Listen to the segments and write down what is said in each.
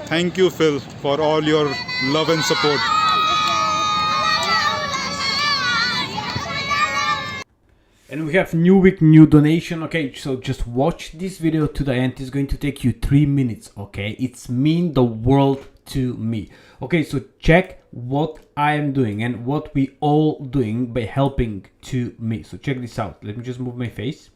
Thank you, Phil, for all your love and support. And we have new week, new donation. Okay, so just watch this video to the end. It's going to take you 3 minutes. Okay, it's mean the world to me. Okay, so check what I am doing and what we all doing by helping to me. So check this out. Let me just move my face.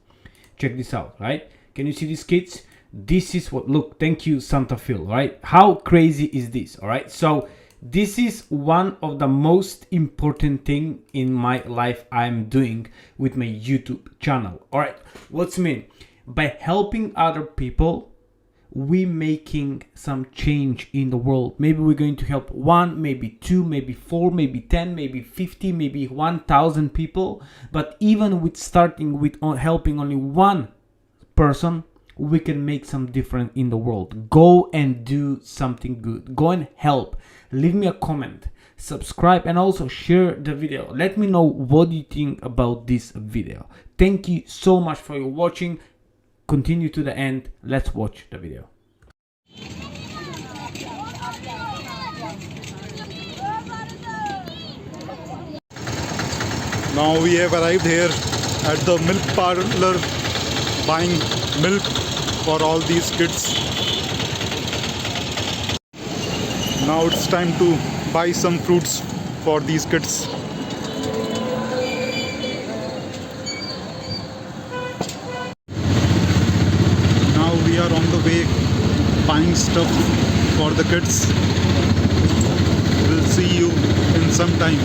Check this out, right? Can you see these kids? This is what, look, thank you, Santa Phil, right? How crazy is this? All right, so this is one of the most important thing in my life I'm doing with my YouTube channel. All right, what's mean? By helping other people, we making some change in the world. Maybe we're going to help 1, maybe 2, maybe 4, maybe 10, maybe 50, maybe 1,000 people. But even with starting with helping only one person, we can make some difference in the world. Go and do something good. Go and help. Leave me a comment, subscribe, and also share the video. Let me know what you think about this video. Thank you so much for your watching. Continue to the end. Let's watch the video. Now we have arrived here at the milk parlor, buying milk for all these kids. Now it's time to buy some fruits for these kids. Now we are on the way buying stuff for the kids. We'll see you in some time.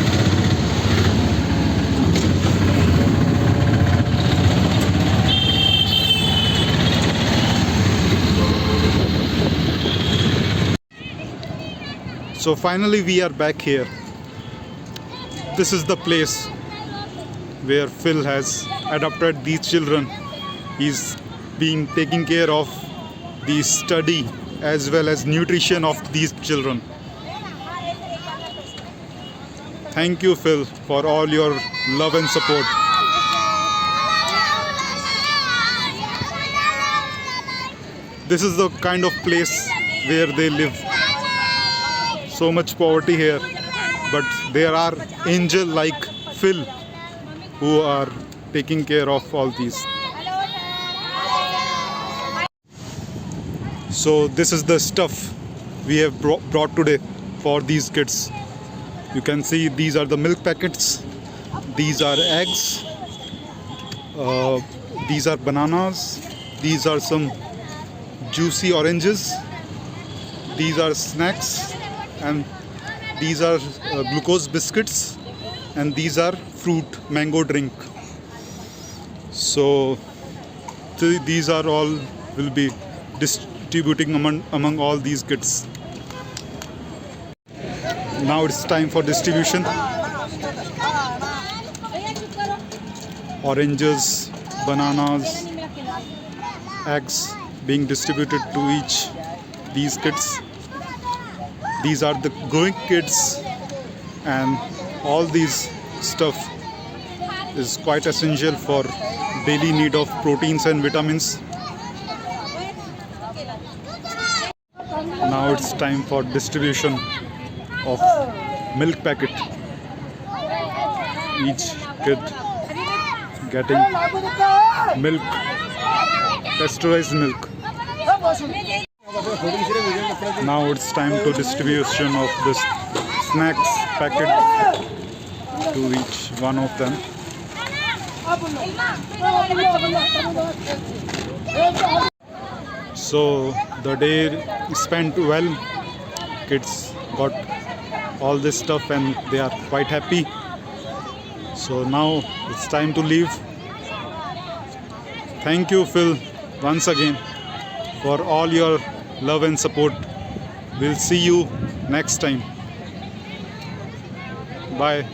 So finally we are back here. This is the place where Phil has adopted these children. He's been taking care of the study as well as nutrition of these children. Thank you, Phil, for all your love and support. This is the kind of place where they live. So much poverty here, but there are angels like Phil who are taking care of all these. So this is the stuff we have brought today for these kids. You can see these are the milk packets, these are eggs, these are bananas, these are some juicy oranges, these are snacks, and these are glucose biscuits, and these are fruit mango drink. So these are all will be distributing among all these kids. Now it's time for distribution. Oranges, bananas, eggs being distributed to each these kids. These are the growing kids, and all these stuff is quite essential for daily need of proteins and vitamins. Now it's time for distribution of milk packet. Each kid getting milk, pasteurized milk. Now it's time to distribution of this snacks packet to each one of them. So the day spent well. Kids got all this stuff and they are quite happy. So now it's time to leave. Thank you, Phil, once again for all your love and support. We'll see you next time. Bye.